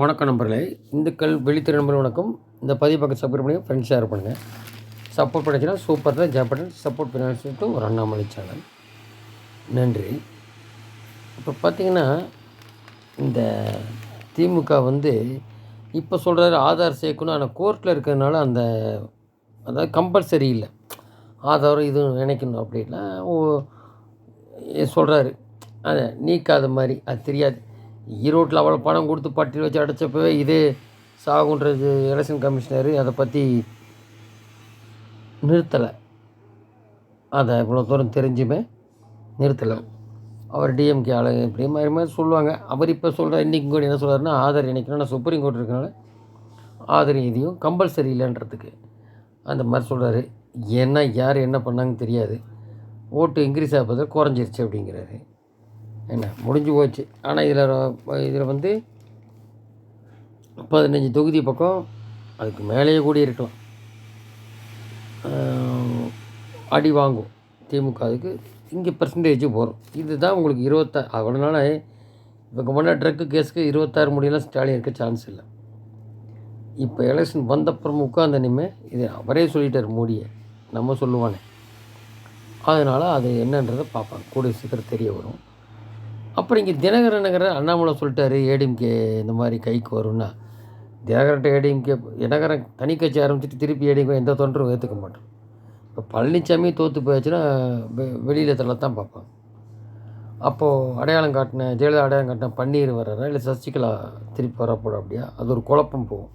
வணக்கம் நண்பர்களே. இந்துக்கள் வெளித்திரு நண்பர்கள் வணக்கம். இந்த பதிவு பக்கம் சப்ஸ்கிரைப் பண்ணி ஃப்ரெண்ட்ஸ் ஷேர் பண்ணுங்கள். சப்போர்ட் பண்ணிச்சுன்னா சூப்பர் தான் ஜாப்பட்டன் சப்போர்ட் பண்ணி ஒரு அண்ணாமலை சேனல். நன்றி. இப்போ பார்த்தீங்கன்னா இந்த திமுக இப்போ சொல்கிறாரு ஆதார் சேர்க்கணும். ஆனால் கோர்ட்டில் இருக்கிறதுனால அதாவது கம்பல்சரி இல்லை, ஆதாரம் இதுவும் இணைக்கணும் அப்படின்லாம் சொல்கிறாரு. அதை நீக்காத மாதிரி அது தெரியாது. ஈரோட்டில் அவ்வளோ பணம் கொடுத்து பட்டியல் வச்சு அடைச்சப்பவே இதே சாகுன்றது எலெக்ஷன் கமிஷனரு அதை பற்றி நிறுத்தலை. அதை இவ்வளோ தூரம் தெரிஞ்சுமே நிறுத்தலை. அவர் டிஎம்கே ஆளு இப்படி மாதிரி சொல்லுவாங்க. அவர் இப்போ சொல்கிறார், இன்றைக்கி கூட என்ன சொல்கிறாருன்னா ஆதார் இணைக்கணும். நான் சுப்ரீம் கோர்ட் இருக்கனால ஆதார் இதையும் கம்பல்சரி இல்லைன்றதுக்கு அந்த மாதிரி சொல்கிறாரு. யார் என்ன பண்ணாங்கன்னு தெரியாது. ஓட்டு இன்க்ரீஸ் ஆகிறத குறைஞ்சிருச்சு அப்படிங்கிறாரு. என்ன முடிஞ்சு போச்சு. ஆனால் இதில் 15 தொகுதி பக்கம் அதுக்கு மேலேயே கூடி இருக்கலாம். அடி வாங்கும் திமுக. அதுக்கு இங்கே பர்சன்டேஜ் போகிறோம். இதுதான் உங்களுக்கு 26. அவ்வளோனால இப்போ பண்ண ட்ரக்கு கேஸுக்கு 26 முடியலாம் ஸ்டாலின் இருக்க சான்ஸ் இல்லை. இப்போ எலெக்ஷன் வந்தப்புறம் உட்காந்தனிமே இது அவரே சொல்லிட்டார், மோடியை நம்ம சொல்லுவானே. அதனால் அது என்னன்றதை பார்ப்பாங்க, கூடிய சீக்கிரம் தெரிய வரும். அப்புறம் இங்கே தினகரன் அண்ணாமலை சொல்லிட்டாரு ஏடிஎம்கே இந்த மாதிரி கைக்கு வரும்னா, தினகரன்ட்ட ஏடிஎம்கே தினகரன் தனி கட்சி ஆரம்பிச்சுட்டு திருப்பி ஏடிஎம்கே எந்த தொண்டரும் ஏற்றுக்க மாட்டோம். இப்போ பழனிசாமி தோற்று போயாச்சுன்னா வெளியில் தள்ளத்தான் பார்ப்பாங்க. அப்போது அடையாளம் காட்டின ஜெயலலிதா அடையாளம் காட்டின பன்னீர் வர்றாரா இல்லை சசிகலா திருப்பி வரப்போட அப்படியா, அது ஒரு குழப்பம் போகும்,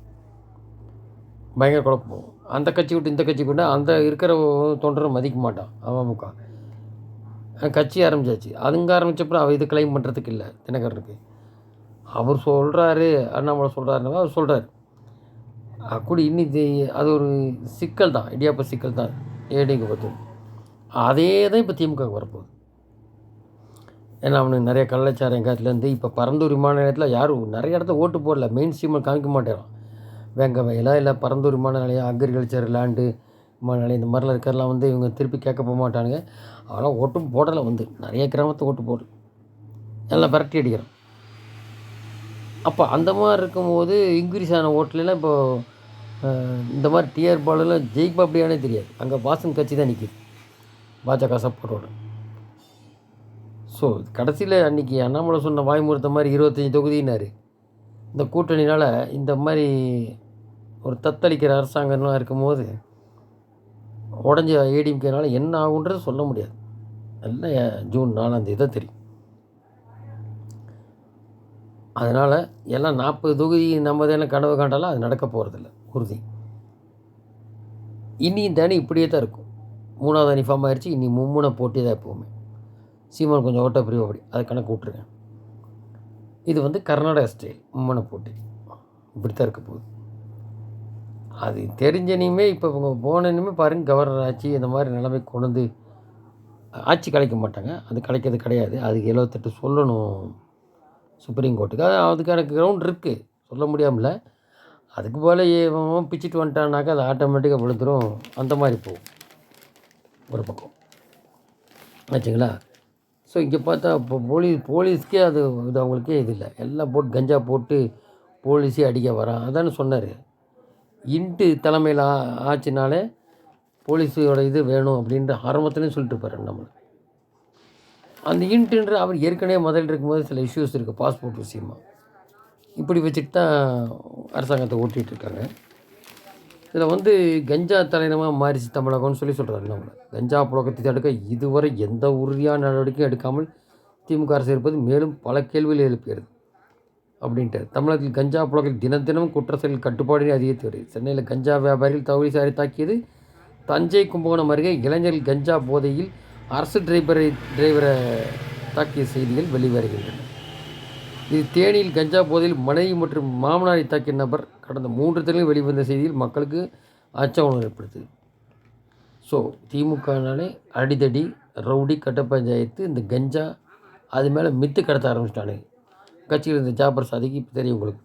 பயங்கர குழப்பம் போகும். அந்த கட்சி விட்டு இந்த கட்சி கூட அந்த இருக்கிற தொண்டரும் மதிக்க மாட்டான். அமமுக கட்சி ஆரம்பிச்சாச்சு. அதுங்க ஆரம்பித்தப்பறம் அவர் இது கிளைம் பண்ணுறதுக்கு இல்லை தினகரனுக்கு. அவர் சொல்கிறாரு, அண்ணாமலை சொல்கிறாருன்னா அவர் சொல்கிறார். அப்படி இன்னைக்கு அது ஒரு சிக்கல் தான், இடியாப்ப சிக்கல் தான் ஏடிங்க பற்றி. அதே தான் இப்போ திமுக வரப்போகுது. ஏன்னா அவனுக்கு நிறைய கள்ளச்சாரம் எங்காத்துலேருந்து இப்போ பரந்தூர் விமான நிலையத்தில் யாரும் நிறைய இடத்துல ஓட்டு போடல, மெயின் ஸ்ட்ரீமில் காமிக்க மாட்டேறான். வெங்க வயலா இல்லை பரந்தூர் விமான நிலையம் அக்ரிகல்ச்சர் லேண்டு விமான நிலையம் இந்த மாதிரிலாம் இருக்கிறலாம் இவங்க திருப்பி கேட்க போக மாட்டானுங்க. அதெல்லாம் ஓட்டும் போடலை, நிறைய கிராமத்தை ஓட்டு போடல, எல்லாம் விரட்டி அடிக்கிறோம். அப்போ அந்த மாதிரி இருக்கும்போது இன்க்ரீஸ் ஆன ஓட்டுலாம் இப்போது இந்த மாதிரி டிஆர் பாலெலாம் ஜெயிப்பா அப்படியானே தெரியாது. அங்கே வாசன் கட்சி தான் நிற்கிது பாஜக சப்போர்ட்டோட. ஸோ கடைசியில் அன்றைக்கி அண்ணாமலை சொன்ன வாய்மூர்த்த மாதிரி 25 தொகுதினார். இந்த கூட்டணினால் இந்த மாதிரி ஒரு தத்தளிக்கிற அரசாங்கம்லாம் இருக்கும்போது உடஞ்ச ஏடிஎம்கேனால என்ன ஆகுன்றது சொல்ல முடியாது. எல்லாம் ஜூன் 4 தான் தெரியும். அதனால் எல்லாம் 40 தொகுதி நம்ம தானே கனவு காண்டாலும் அது நடக்க போகிறதில்ல, உறுதி. இனி இந்த அணி இப்படியே தான் இருக்கும். 3வது அணி ஃபார்ம் ஆயிடுச்சு. இனி மும்முனை போட்டி தான் எப்போவுமே. சீமான் கொஞ்சம் ஓட்ட பிரிவு அப்படி அதை கணக்கு விட்ருங்க. இது கர்நாடகா ஸ்டைல் மும்முனை போட்டி இப்படி தான் இருக்க போகுது. அது தெரிஞ்சனையுமே இப்போ இவங்க போனனுமே பாருங்கள், கவர்னர் ஆட்சி இந்த மாதிரி நிலைமை கொண்டு ஆட்சி கலைக்க மாட்டாங்க. அது கலைக்கிறது கிடையாது. அதுக்கு 78 சொல்லணும் சுப்ரீம் கோர்ட்டுக்கு. அதுக்கான கிரவுண்ட் இருக்குது, சொல்ல முடியாமல. அதுக்கு போல் பிச்சுட்டு வந்துட்டான்னாக்கா அது ஆட்டோமேட்டிக்காக விழுந்துடும். அந்த மாதிரி போகும் ஒரு பக்கம் ஆச்சுங்களா. ஸோ இங்கே பார்த்தா இப்போ போலீஸ்க்கே அது அவங்களுக்கே இது இல்லை. எல்லாம் போட்டு கஞ்சா போட்டு போலீஸே அடிக்க வரான். அதானே சொன்னார். இன்ட்டு தலைமையில் ஆச்சுனாலே போலீஸோட இது வேணும் அப்படின்ற ஆரம்பத்துலேயும் சொல்லிட்டு இருப்பார் நம்மளை. அந்த இன்ட்டுன்ற அவர் ஏற்கனவே முதல் இருக்கும்போது சில இஷ்யூஸ் இருக்குது பாஸ்போர்ட் விஷயமா. இப்படி வச்சுட்டு தான் அரசாங்கத்தை ஓட்டிகிட்ருக்காங்க. இதில் கஞ்சா தலைநமாக மாறிச்சு தமிழகம்னு சொல்கிறாரு நம்மளை. கஞ்சா புழக்கத்தை தடுக்க இதுவரை எந்த உறுதியான நடவடிக்கையும் எடுக்காமல் திமுக அரசு இருப்பது மேலும் பல கேள்விகள் எழுப்பியது அப்படின்ட்டு. தமிழகத்தில் கஞ்சா புழக்கத்தில் தினம் குற்ற செயல் கட்டுப்பாடுனே அதிகரித்து வருது. சென்னையில் கஞ்சா வியாபாரிகள் தவறிசாரி தாக்கியது. தஞ்சை கும்பகோணம் அருகே இளைஞர்கள் கஞ்சா போதையில் அரசு டிரைவரை தாக்கிய செய்திகள் வெளிவருகின்றன. இது தேனியில் கஞ்சா போதையில் மனைவி மற்றும் மாமனாரை தாக்கிய நபர் கடந்த 3 தினங்களில் வெளிவந்த செய்தியில் மக்களுக்கு அச்சம் ஏற்படுத்துது. ஸோ திமுகனாலே அடிதடி, ரவுடி, கட்ட பஞ்சாயத்து, இந்த கஞ்சா அது மேலே மித்து கடத்த ஆரம்பிச்சிட்டானுங்க. கட்சியில் இருந்த ஜாபர் சாதிக்கு இப்போ தெரியும் உங்களுக்கு.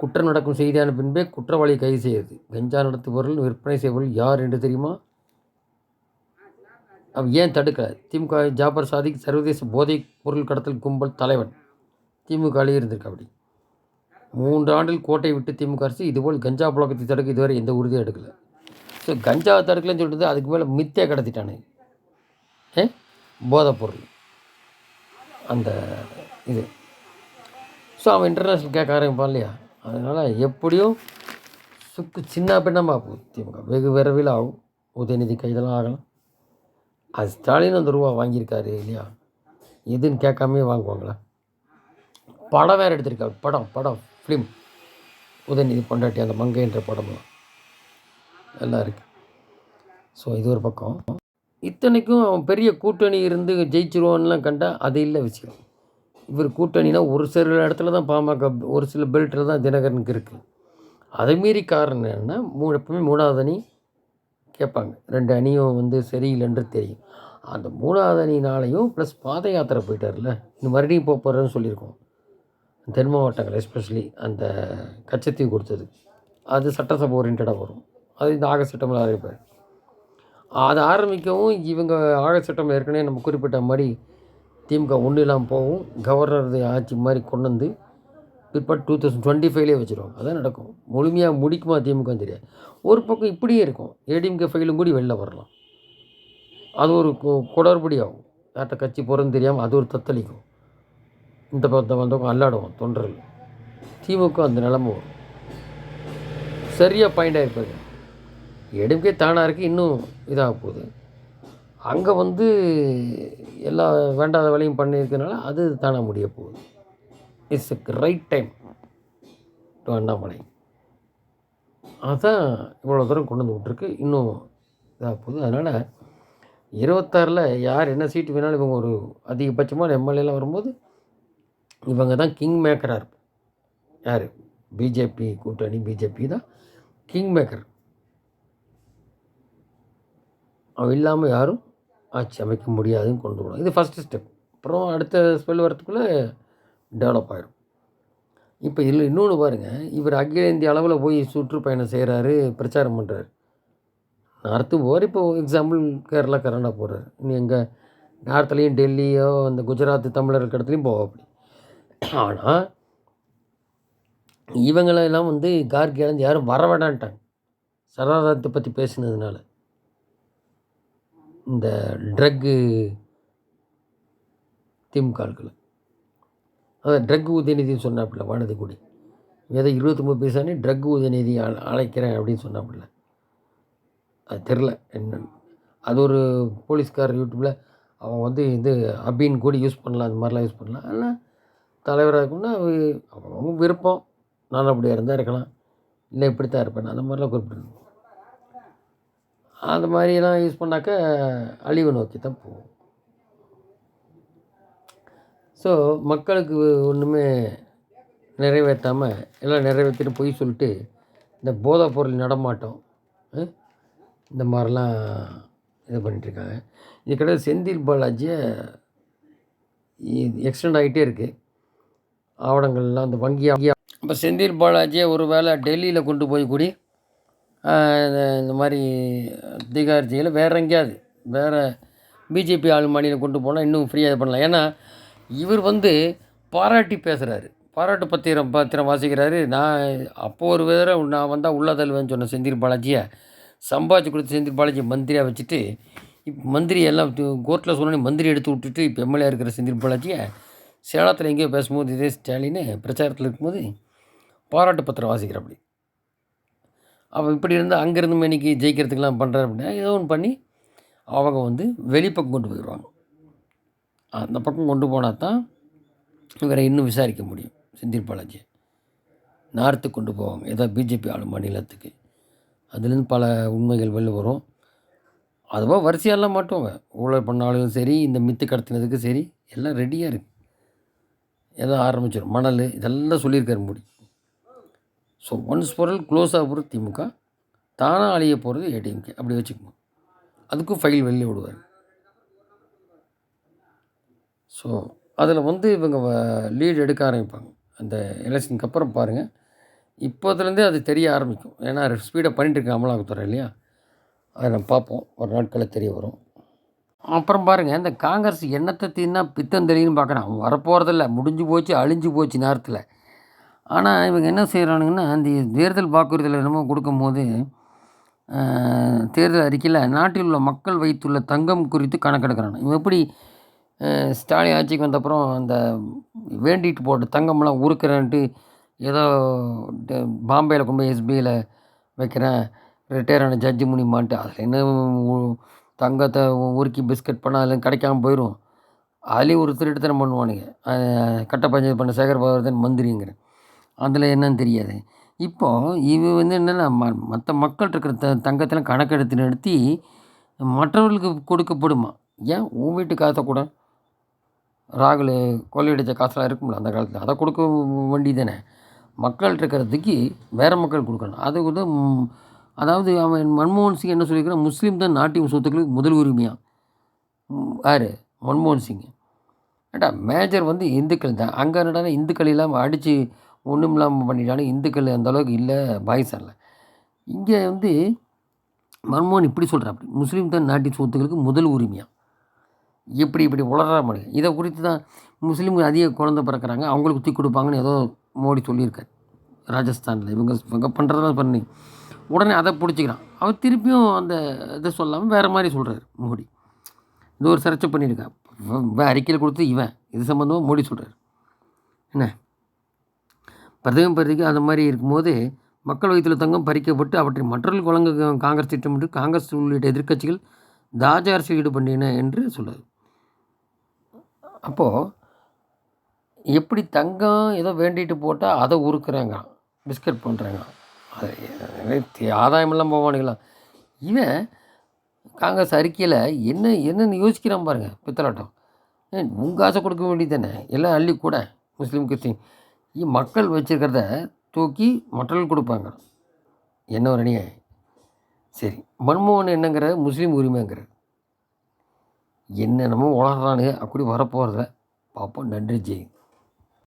குற்றம் நடக்கும் செய்தியான பின்பே குற்றவாளியை கைது செய்யுது. கஞ்சா நடத்துபவர்கள் விற்பனை செய்பவர்கள் யார் என்று தெரியுமா? அவன் ஏன் தடுக்கலை? திமுக ஜாபர் சாதிக் சர்வதேச போதைப் பொருள் கடத்தல் கும்பல் தலைவன். திமுகலேயே இருந்திருக்கு அப்படி. 3 ஆண்டில் கோட்டை விட்டு திமுக அரசு இதுபோல் கஞ்சா புழக்கத்தை தடுக்க இதுவரை எந்த உறுதியும் எடுக்கலை. ஸோ கஞ்சா தடுக்கலன்னு சொல்லிட்டு அதுக்கு மேலே மித்தியாக கடத்திட்டானுங்க. போதைப் பொருள் அந்த இது. ஸோ அவன் இன்டர்நேஷ்னல் கேட்க ஆரம்பிப்பான் இல்லையா? அதனால் எப்படியும் சின்ன பின்னமாக போகுது திமுக. வெகு விரைவில் ஆகும். உதயநிதி கைதெல்லாம் ஆகலாம். அது ஸ்டாலின் அந்த ரூபா வாங்கியிருக்காரு இல்லையா? எதுன்னு கேட்காமே வாங்குவாங்களா? படம் வேறு எடுத்திருக்காரு. படம் ஃபிலிம் உதயநிதி பொண்டாட்டி அந்த மங்கைன்ற படம்லாம் எல்லாம் இருக்குது. ஸோ இது ஒரு பக்கம். இத்தனைக்கும் அவன் பெரிய கூட்டணி இருந்து ஜெயிச்சிருவான்லாம் கண்டால் அது இல்லை விஷயம். இவர் கூட்டணினா ஒரு சில இடத்துல தான் பாமக, ஒரு சில பெல்ட்டில் தான் தினகரனுக்கு இருக்குது. அதை மீறி காரணம் என்னென்னா எப்பவுமே 3வது அணி கேட்பாங்க. 2 அணியும் சரியில்லைன்று தெரியும். அந்த 3வது அணினாலையும் ப்ளஸ் பாத யாத்திரை போயிட்டார்ல, இந்த மறுபடியும் போகிறேன்னு சொல்லியிருக்கோம். தென் மாவட்டங்கள் எஸ்பெஷலி அந்த கச்சத்தீவு கொடுத்தது அது சட்டசபை ஓரியன்டாக வரும். அது இந்த ஆகஸ்ட் செப்டம்பர் ஆரம்பிப்பார். அதை ஆரம்பிக்கவும் இவங்க ஆகஸ்ட் செப்டம்பர் ஏற்கனவே நம்ம குறிப்பிட்ட மாதிரி திமுக ஒன்றும் இல்லாமல் போகும். கவர்னர் ஆட்சி மாதிரி கொண்டு வந்து பிற்பாடு 2025 வச்சுருவாங்க. அதான் நடக்கும். முழுமையாக முடிக்குமா திமுக தெரியாது. ஒரு பக்கம் இப்படியே இருக்கும். ஏடிஎம்கே ஃபைலும் கூடி வெளில வரலாம். அது ஒரு குடற்படி ஆகும். யார்கிட்ட கட்சி போகிறதுன்னு தெரியாமல் அது ஒரு தத்தளிக்கும். இந்த பக்கம் வந்தவங்க அல்லாடுவோம் தொண்டர்கள். திமுக அந்த நிலமை வரும். சரியாக பாயிண்டாக இருப்பாங்க. ஏடிஎம்கே தானாக இருக்குது, இன்னும் இதாக போகுது. அங்கே எல்லா வேண்டாத வேலையும் பண்ணியிருக்கனால அது தானாக முடிய போகுது. It's a right time to Annamalai. அதுதான் இவ்வளோ தூரம் கொண்டு வந்து விட்ருக்கு. இன்னும் இதாக போகுது. அதனால் 26 யார் என்ன சீட்டு வேணாலும் இவங்க ஒரு அதிகபட்சமான எம்எல்ஏலாம் வரும்போது இவங்க தான் கிங் மேக்கராக இருப்பாங்க. யார்? பிஜேபி கூட்டணி. பிஜேபி தான் கிங் மேக்கர். அவன் இல்லாமல் யாரும் ஆட்சி அமைக்க முடியாதுன்னு கொண்டு வரணும். இது ஃபஸ்ட்டு ஸ்டெப். அப்புறம் அடுத்த ஸ்பெல் வரத்துக்குள்ளே டெவலப் ஆகிடும். இப்போ இதில் இன்னொன்று பாருங்கள். இவர் அகில இந்திய அளவில் போய் சுற்றுப்பயணம் செய்கிறாரு, பிரச்சாரம் பண்ணுறாரு. நார்த்து போவார். இப்போ எக்ஸாம்பிள் கேரளா கர்நாடகா போகிறார். இன்னும் எங்கள் நார்த்துலேயும் டெல்லியோ அந்த குஜராத் தமிழர்கள் இடத்துலையும் போவாப்படி. ஆனால் இவங்களெல்லாம் கார்கி இழந்து யாரும் வர வேண்டான்ட்டாங்க. சரணாலயத்தை பற்றி பேசினதுனால. இந்த ட்ரக்கு திமுக ஆட்கள் அதான் ட்ரக் உதயநிதினு சொன்னாப்புல வானதிக்குடி. ஏதோ 29 பைசானே ட்ரக் உதயநிதி அழைக்கிறேன் அப்படின்னு சொன்னாப்புல. அது தெரில என்னன்னு. அது ஒரு போலீஸ்கார் யூடியூப்பில் அவன் இது அபின்னு கூட யூஸ் பண்ணலாம், அந்த மாதிரிலாம் யூஸ் பண்ணலாம். ஆனால் தலைவராக இருக்குன்னா அவங்க விருப்பம். நல்லபடியாக இருந்தால் இருக்கலாம், இல்லை இப்படி தான் இருப்பேன், அந்த மாதிரிலாம் குறிப்பிடணும். அந்த மாதிரிலாம் யூஸ் பண்ணாக்க அழிவு நோக்கி தான் போகும். ஸோ மக்களுக்கு ஒன்றுமே நிறைவேற்றாமல் எல்லாம் நிறைவேற்றிட்டு பொய் சொல்லிட்டு இந்த போதைப் பொருள் நடமாட்டம் இந்த மாதிரிலாம் இது பண்ணிகிட்ருக்காங்க. இது கிடையாது. செந்தில் பாலாஜியை எக்ஸ்டெண்ட் ஆகிட்டே இருக்குது ஆவணங்கள்லாம். அந்த வங்கியாக இப்போ செந்தில் பாலாஜியை ஒரு வேளை டெல்லியில் கொண்டு போய் கூடி இந்த மாதிரி திகார் ஜெயிலில் வேறு எங்கேயாவது வேறு பிஜேபி ஆள் மாநிலம் கொண்டு போனால் இன்னும் ஃப்ரீயாக இது பண்ணலாம். ஏன்னா இவர் பாராட்டி பேசுகிறாரு, பாராட்டு பத்திரம் வாசிக்கிறாரு. நான் அப்போது ஒரு வேறு நான் வந்தால் உள்ள தள்ளுவேன்னு சொன்ன செந்தில் பாலாஜியை சம்பாதிச்சு கொடுத்து செந்தில் பாலாஜி மந்திரியாக வச்சுட்டு இப்போ மந்திரி எல்லாம் கோர்ட்டில் சொன்னோன்னே மந்திரி எடுத்து விட்டுட்டு இப்போ எம்எல்ஏ இருக்கிற செந்தில் பாலாஜியை சேலத்தில் எங்கேயோ பேசும்போது இதே ஸ்டாலின் பிரச்சாரத்தில் இருக்கும்போது பாராட்டு பத்திரம் வாசிக்கிறாப்படி. அவன் இப்படி இருந்தால் அங்கேருந்து இன்னைக்கு ஜெயிக்கிறதுக்கெலாம் பண்ணுறாரு அப்படின்னா ஏதோ ஒன்று பண்ணி அவங்க வெளிப்பக்கம் கொண்டு போயிடுவாங்க. அந்த பக்கம் கொண்டு போனால் தான் இவரை இன்னும் விசாரிக்க முடியும். செந்தில் பாலாஜி நார்த்துக்கு கொண்டு போவாங்க, ஏதோ பிஜேபி ஆளும் மாநிலத்துக்கு. அதுலேருந்து பல உண்மைகள் வெளில வரும். அதுவாக வரிசையெல்லாம் மாட்டுவாங்க. ஊழல் பண்ணாலும் சரி, இந்த மித்து கடத்தினதுக்கு சரி, எல்லாம் ரெடியாக இருக்குது. ஏதோ ஆரம்பிச்சிடும். மணல் இதெல்லாம் சொல்லியிருக்காரு மோடி. ஸோ ஒன்ஸ் பொருள் க்ளோஸ் ஆக போகிறது திமுக, தானாக அழிய போகிறது ஏடிஎம்கே. அப்படி வச்சுக்கணும். அதுக்கும் ஃபைல் வெளில விடுவார். ஸோ அதில் இவங்க லீடு எடுக்க ஆரம்பிப்பாங்க. அந்த எலெக்ஷனுக்கு அப்புறம் பாருங்கள், இப்போதுலேருந்தே அது தெரிய ஆரம்பிக்கும். ஏன்னா ஸ்பீடாக பண்ணிட்டுருக்க அமலாக்கத்துறை இல்லையா, அதை நம்ம பார்ப்போம். ஒரு நாட்களில் தெரிய வரும். அப்புறம் பாருங்கள், இந்த காங்கிரஸ் என்னத்தை தீர்னா பித்தம் தெரியுன்னு பார்க்குறான். அவன் வரப்போகிறதில்ல, முடிஞ்சு போச்சு, அழிஞ்சு போச்சு நேரத்தில். ஆனால் இவங்க என்ன செய்கிறானுங்கன்னா, இந்த தேர்தல் வாக்குறுதியில் என்னமோ கொடுக்கும்போது, தேர்தல் அறிக்கையில் நாட்டில் உள்ள மக்கள் வைத்துள்ள தங்கம் குறித்து கணக்கெடுக்கிறாங்க. இவன் எப்படி ஸ்டாலின் ஆட்சிக்கு வந்தப்புறம் அந்த வேண்டிட்டு போட்ட தங்கம்லாம் உருக்குறேன்ட்டு ஏதோ பாம்பேயில் கொண்டு போய் எஸ்பிஐயில் வைக்கிறேன், ரிட்டையர் ஆன ஜட்ஜி மூலியமான்ட்டு அதில் என்ன தங்கத்தை உருக்கி பிஸ்கட் பண்ணால் அதில் கிடைக்காம போயிடும். அதுலேயும் ஒரு திருட்டுத்தனம் பண்ணுவானுங்க. கட்ட பஞ்சாயத்து பண்ண சேகர் பாபுதான் மந்திரிங்கிறேன். அதில் என்னன்னு தெரியாது. இப்போது இவன் வந்து என்னென்னா மற்ற மக்கள் இருக்கிற தங்கத்தெல்லாம் கணக்கெடுத்து நடத்தி மற்றவர்களுக்கு கொடுக்கப்படுமா? ஏன் உன் வீட்டு காசை கூட ராகுல் கொள்ளையடித்த காசெல்லாம் இருக்கும்ல அந்த காலத்தில், அதை கொடுக்க வேண்டியது தானே. மக்கள் இருக்கிறதுக்கு வேறு மக்கள் கொடுக்கணும். அது வந்து அதாவது அவன் மன்மோகன் சிங் என்ன சொல்லியிருக்கான், முஸ்லீம் தான் நாட்டின் சொத்துக்களுக்கு முதல் உரிமையாக. யார்? மன்மோகன் சிங். ஏட்டா மேஜர் வந்து இந்துக்கள் தான். அங்கே என்னடானா இந்துக்கள் இல்லாமல் அடித்து ஒன்றும் இல்லாமல் பண்ணிட்டானு. இந்துக்கள் அந்தளவுக்கு இல்லை பாகிஸ்தானில். இங்கே வந்து மன்மோகன் இப்படி சொல்கிறாப்படி, முஸ்லீம் தான் நாட்டின் சொத்துக்களுக்கு முதல் உரிமையாக. இப்படி உளறா முடியும். இதை குறித்து தான் முஸ்லீம்கள் அதிக குழந்தை பிறக்கிறாங்க, அவங்களுக்கு தூக்கி கொடுப்பாங்கன்னு ஏதோ மோடி சொல்லியிருக்காரு ராஜஸ்தானில். இவங்க பண்ணுறதெல்லாம் பண்ணி உடனே அதை பிடிச்சிக்கிறான். அவர் திருப்பியும் அந்த இதை சொல்லாமல் வேறு மாதிரி சொல்கிறார் மோடி. இது ஒரு சர்ச்சை பண்ணியிருக்கான். அறிக்கையில் கொடுத்து இவன் இது சம்மந்தமாக மோடி சொல்கிறார். என்ன பிரதமருக்கு அந்த மாதிரி இருக்கும்போது மக்கள் வயிற்றில் தங்கம் பறிக்கப்பட்டு அவற்றை மற்றவர்களுக்கு வழங்க காங்கிரஸ் திட்டமிட்டு காங்கிரஸ் உள்ளிட்ட எதிர்க்கட்சிகள் தாஜ அரசியல் ஈடுபட்டன என்று சொல்லுது. அப்போது எப்படி தங்கம் ஏதோ வேண்டிட்டு போட்டால் அதை உருக்குறாங்க, பிஸ்கட் பண்ணுறாங்க. அது ஆதாயமெல்லாம் போவானுங்களா. இவன் காங்கிரஸ் அறிக்கையில் என்னென்னு யோசிக்கிறான் பாருங்கள், பித்தலாட்டம். உங்கள் ஆசை கொடுக்க வேண்டியது தானே, எல்லாம் அள்ளி கூட முஸ்லீம் கிறிஸ்டின் மக்கள் வச்சுருக்கிறத தூக்கி மற்றவர்கள் கொடுப்பாங்க. என்ன ஒரு அணியை. சரி, மன்மோகன் என்னங்கிற முஸ்லீம் உரிமைங்கிற என்னென்னமோ வளர்றானுங்க. அப்படி வரப்போகிறத பார்ப்போம். நன்றி ஜெய்.